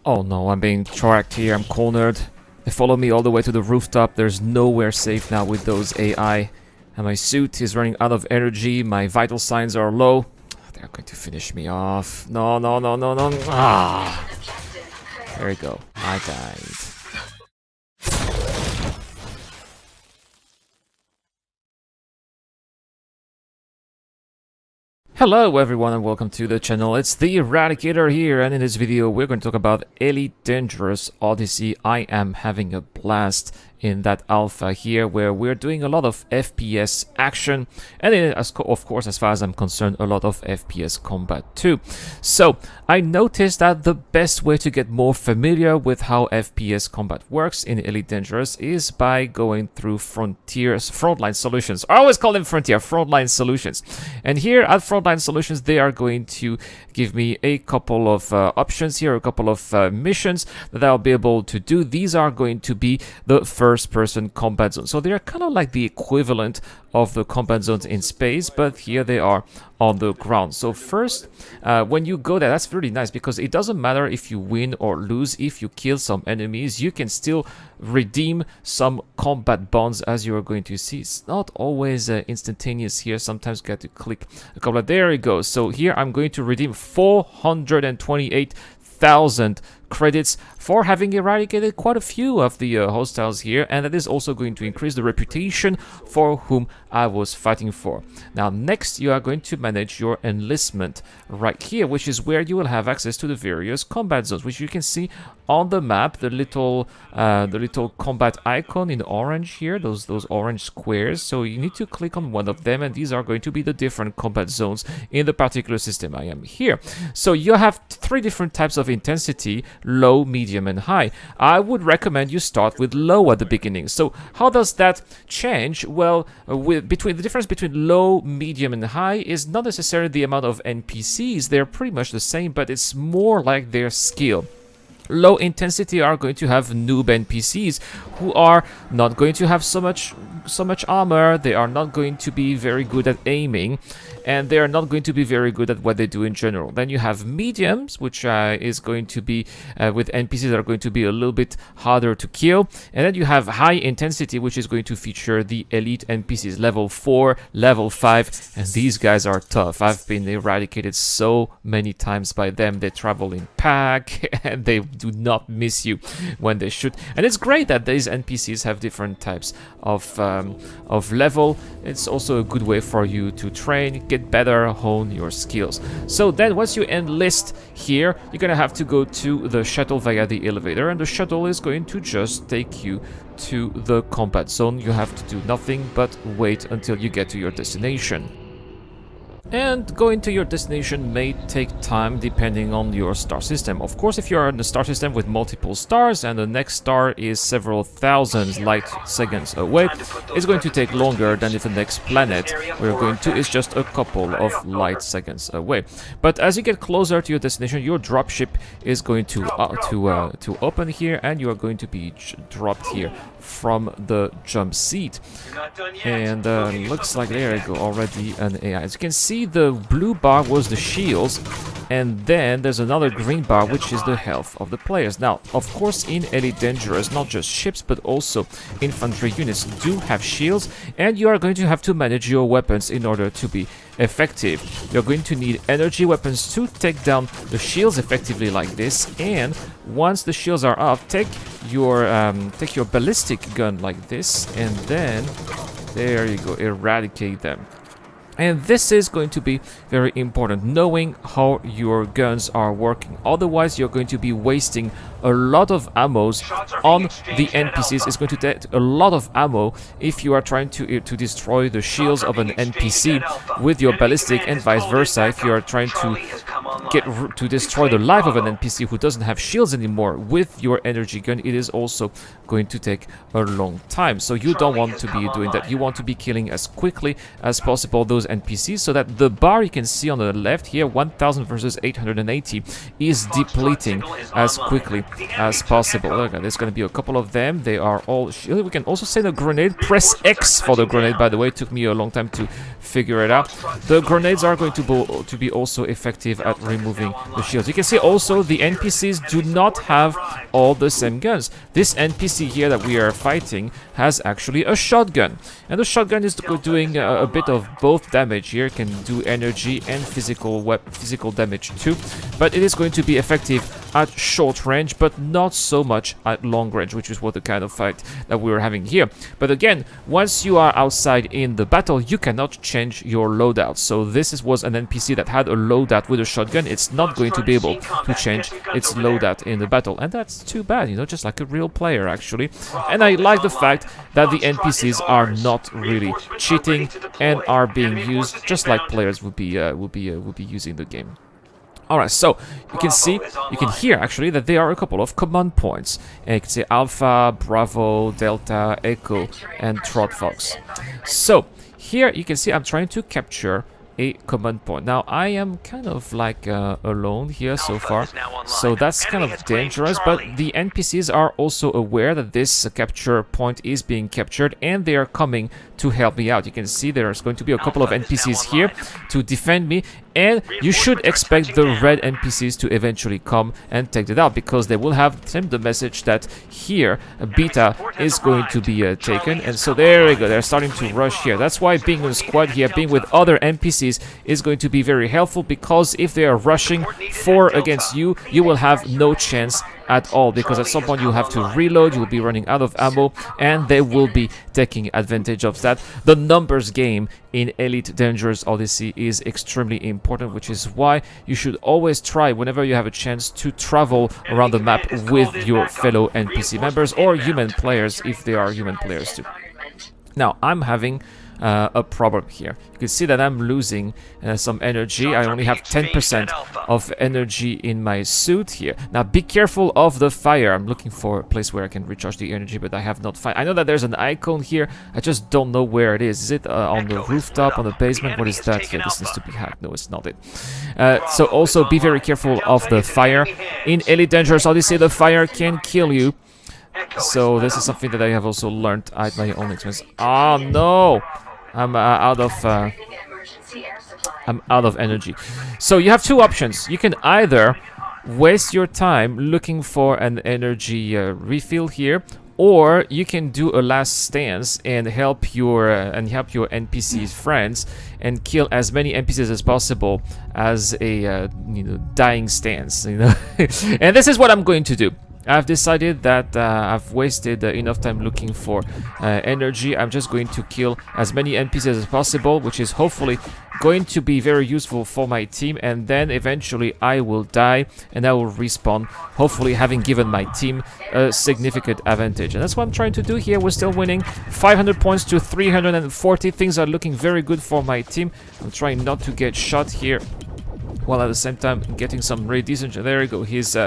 Oh no, I'm being tracked here, I'm cornered. They follow me all the way to the rooftop. There's nowhere safe now with those AI. And my suit is running out of energy, my vital signs are low. They're going to finish me off. No, no, no, no, no. Ah! There we go. I died. Hello everyone and welcome to the channel. It's the Eradicator here, and in this video we're going to talk about Elite Dangerous Odyssey. I am having a blast in that alpha here where we're doing a lot of FPS action and of course, as far as I'm concerned, a lot of FPS combat too. So I noticed that the best way to get more familiar with how FPS combat works in Elite Dangerous is by going through Frontline Solutions. I always call them Frontier, Frontline Solutions. And here at Frontline Solutions they are going to give me a couple of options here, a couple of missions that I'll be able to do. These are going to be the first-person combat zones. So they are kind of like the equivalent of the combat zones in space, but here they are on the ground. So first, when you go there, that's really nice because it doesn't matter if you win or lose. If you kill some enemies, you can still redeem some combat bonds, as you are going to see. It's not always instantaneous here. Sometimes you get to click a couple of, there you go. So here I'm going to redeem 428,000 credits for having eradicated quite a few of the hostiles here, and that is also going to increase the reputation for whom I was fighting for. Now next you are going to manage your enlistment right here, which is where you will have access to the various combat zones, which you can see on the map, the little combat icon in orange here, those orange squares. So you need to click on one of them, and these are going to be the different combat zones in the particular system I am here. So you have three different types of intensity: low, medium, and high. I would recommend you start with low at the beginning. So how does that change? Well, the difference between low, medium, and high is not necessarily the amount of NPCs. They're pretty much the same, but it's more like their skill. Low intensity are going to have noob NPCs who are not going to have so much armor. They are not going to be very good at aiming, and they are not going to be very good at what they do in general. Then you have mediums, which is going to be with NPCs that are going to be a little bit harder to kill. And then you have high intensity, which is going to feature the elite NPCs, level 4, level 5, and these guys are tough. I've been eradicated so many times by them. They travel in pack and they do not miss you when they shoot. And it's great that these NPCs have different types of level. It's also a good way for you to train, get better, hone your skills. So then once you enlist here, you're gonna have to go to the shuttle via the elevator, and the shuttle is going to just take you to the combat zone. You have to do nothing but wait until you get to your destination. And going to your destination may take time depending on your star system. Of course, if you are in a star system with multiple stars and the next star is several thousand light seconds away, it's going to take longer than if the next planet we're going to is just a couple of light seconds away. But as you get closer to your destination, your dropship is going to open here, and you are going to be dropped here from the jump seat. And looks like there you go, already an AI. As you can see, the blue bar was the shields, and then there's another green bar which is the health of the players. Now of course in Elite Dangerous, not just ships but also infantry units do have shields, and you are going to have to manage your weapons in order to be effective. You're going to need energy weapons to take down the shields effectively like this, and once the shields are off, take your ballistic gun like this, and then there you go, eradicate them. And this is going to be very important, knowing how your guns are working. Otherwise, you're going to be wasting a lot of ammo on the NPCs. It's going to take a lot of ammo if you are trying to destroy the shields of an NPC with your ballistic, and vice versa if you are trying to destroy the life of an NPC who doesn't have shields anymore with your energy gun. It is also going to take a long time, so you don't want to be doing that. You want to be killing as quickly as possible those NPCs, so that the bar you can see on the left here, 1000 versus 880, is depleting as quickly as possible. Okay, there's going to be a couple of them. They are all shielded. We can also send a grenade. Press X for the grenade, by the way. It took me a long time to figure it out. The grenades are going to be also effective at removing the shields. You can see also the NPCs do not have all the same guns. This NPC here that we are fighting has actually a shotgun, and the shotgun is doing a bit of both damage here. It can do energy and physical damage too, but it is going to be effective at short range, but not so much at long range, which is what the kind of fight that we were having here. But again, once you are outside in the battle, you cannot change your loadout. So this was an NPC that had a loadout with a shotgun. It's not going to be able to change its loadout in the battle, and that's too bad, you know, just like a real player actually. And I like the fact that the NPCs are not really cheating and are being used just like players would be using the game. Alright, so you can hear actually that there are a couple of command points. And you can say Alpha, Bravo, Delta, Echo, and Trot Fox. So here you can see I'm trying to capture a command point. Now I am kind of like alone here so far, so that's kind of dangerous, but the NPCs are also aware that this capture point is being captured, and they are coming to help me out. You can see there's going to be a couple of NPCs here to defend me, and you should expect the red NPCs to eventually come and take it out, because they will have sent the message that here Beta is going to be taken. And so there we go, they're starting to rush here. That's why being in a squad here, being with other NPCs is going to be very helpful, because if they are rushing 4 against you, you will have no chance at all, because at some point you have to reload, you will be running out of ammo, and they will be taking advantage of that. The numbers game in Elite Dangerous Odyssey is extremely important, which is why you should always try, whenever you have a chance, to travel around the map with your fellow NPC members or human players, if they are human players too. Now I'm having a problem here. You can see that I'm losing some energy. I only have 10% of energy in my suit here. Now be careful of the fire. I'm looking for a place where I can recharge the energy, but I have not found. I know that there's an icon here. I just don't know where it is. Is it on the rooftop, on the basement? What is that here? This needs to be hacked. No, it's not it. So also be very careful of the fire. In Elite Dangerous Odyssey, the fire can kill you. So this is something that I have also learned at my own expense. Oh no! I'm out of energy. So you have two options. You can either waste your time looking for an energy refill here, or you can do a last stance and help your NPC friends and kill as many NPCs as possible as a dying stance. And this is what I'm going to do. I've decided that I've wasted enough time looking for energy. I'm just going to kill as many NPCs as possible, which is hopefully going to be very useful for my team, and then eventually I will die and I will respawn, hopefully having given my team a significant advantage. And that's what I'm trying to do here. We're still winning 500 points to 340. Things are looking very good for my team. I'm trying not to get shot here, while at the same time getting some really decent. There we go. His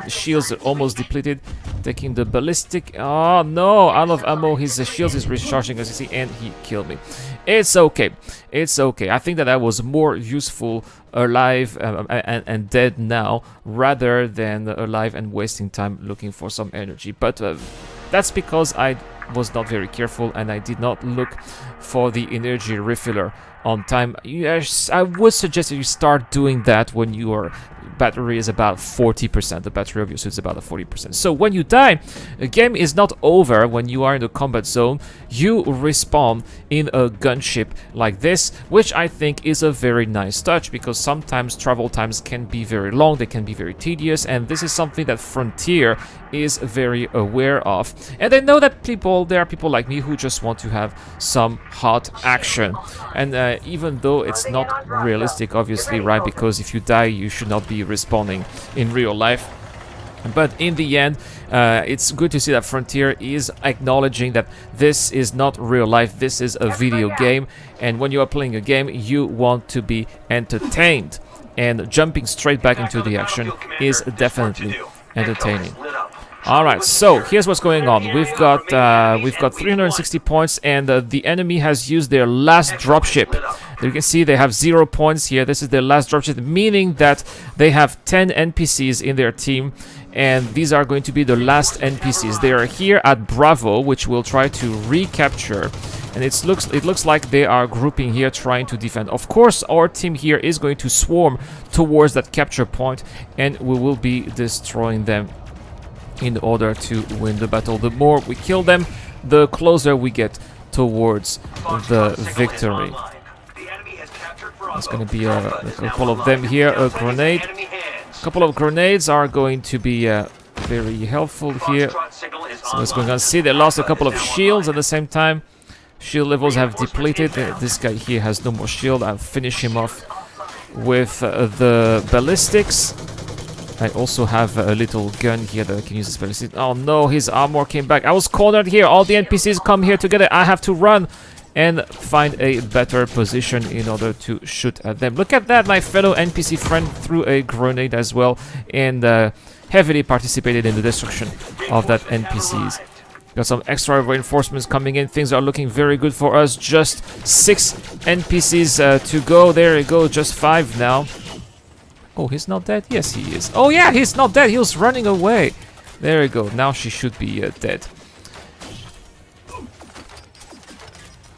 shields are almost depleted. Taking the ballistic. Oh no, out of ammo. His shields is recharging, as you see, and he killed me. It's okay. It's okay. I think that I was more useful alive and dead now, rather than alive and wasting time looking for some energy. But that's because I was not very careful and I did not look for the energy refiller on time. Yes, I would suggest that you start doing that when your battery is about 40%. The battery of your suit is about 40%. So when you die, the game is not over. When you are in the combat zone, you respawn in a gunship like this, which I think is a very nice touch, because sometimes travel times can be very long, they can be very tedious, and this is something that Frontier is very aware of. And they know that there are people like me who just want to have some hot action. And even though it's not realistic, obviously, right, because if you die, you should not be respawning in real life. But in the end, it's good to see that Frontier is acknowledging that this is not real life, this is a video game, and when you are playing a game, you want to be entertained. And jumping straight back into the action is definitely entertaining. Alright, so here's what's going on. We've got 360 points, and the enemy has used their last dropship. You can see they have 0 points here. This is their last dropship, meaning that they have 10 NPCs in their team, and these are going to be the last NPCs. They are here at Bravo, which we'll try to recapture. And it looks like they are grouping here, trying to defend. Of course, our team here is going to swarm towards that capture point, and we will be destroying them in order to win the battle. The more we kill them, the closer we get towards the victory. There's going to be a couple of them here. A grenade. A couple of grenades are going to be very helpful here. So what's going on? See, they lost a couple of shields at the same time. Shield levels have depleted. This guy here has no more shield. I'll finish him off with the ballistics. I also have a little gun here that I can use as ballistics. Oh no, his armor came back. I was cornered here. All the NPCs come here together. I have to run and find a better position in order to shoot at them. Look at that, my fellow NPC friend threw a grenade as well and heavily participated in the destruction of that NPCs. Got some extra reinforcements coming in. Things are looking very good for us. Just 6 NPCs to go. There you go, just 5 now. Oh, he's not dead? Yes, he is. Oh yeah, he's not dead. He was running away. There you go. Now she should be dead.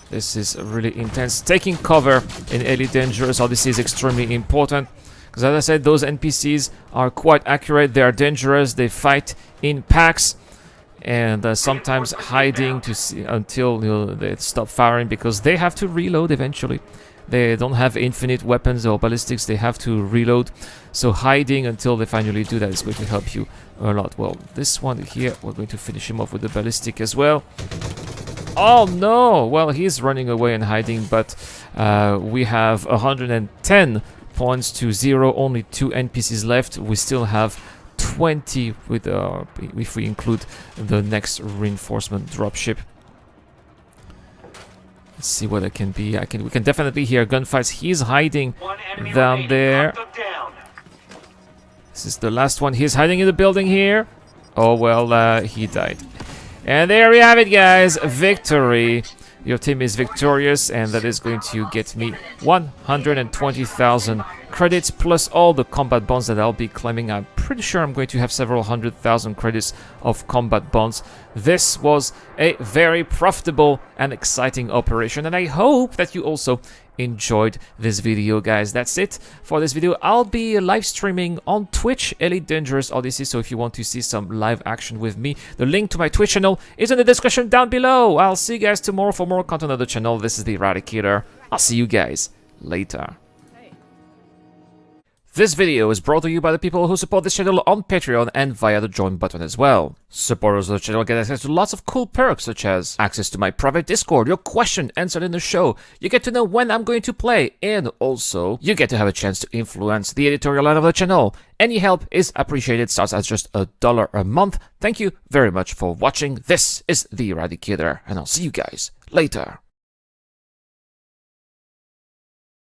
This is really intense. Taking cover in Elite Dangerous Odyssey is extremely important. Because as I said, those NPCs are quite accurate. They are dangerous. They fight in packs. And sometimes hiding to see until they stop firing, because they have to reload eventually. They don't have infinite weapons or ballistics. They have to reload. So hiding until they finally do that is going to help you a lot. Well, this one here, we're going to finish him off with the ballistic as well. Oh no! Well, he's running away and hiding, but we have 110 points to 0. Only 2 NPCs left. We still have 20 with if we include the next reinforcement dropship. Let's see what it can be. We can definitely hear gunfights. He's hiding down there. This is the last one. He's hiding in the building here. Oh well, he died. And there we have it, guys. Victory. Your team is victorious, and that is going to get me 120,000 credits plus all the combat bonds that I'll be claiming. I'm pretty sure I'm going to have several 100,000 credits of combat bonds. This was a very profitable and exciting operation, and I hope that you also enjoyed this video, guys. That's it for this video. I'll be live streaming on Twitch, Elite Dangerous Odyssey, so if you want to see some live action with me, the link to my Twitch channel is in the description down below. I'll see you guys tomorrow for more content on the channel. This is the Eradicator. I'll see you guys later. This video is brought to you by the people who support this channel on Patreon and via the join button as well. Supporters of the channel get access to lots of cool perks, such as access to my private Discord, your question answered in the show, you get to know when I'm going to play, and also you get to have a chance to influence the editorial line of the channel. Any help is appreciated, starts at just $1 a month. Thank you very much for watching. This is the Eradicator, and I'll see you guys later.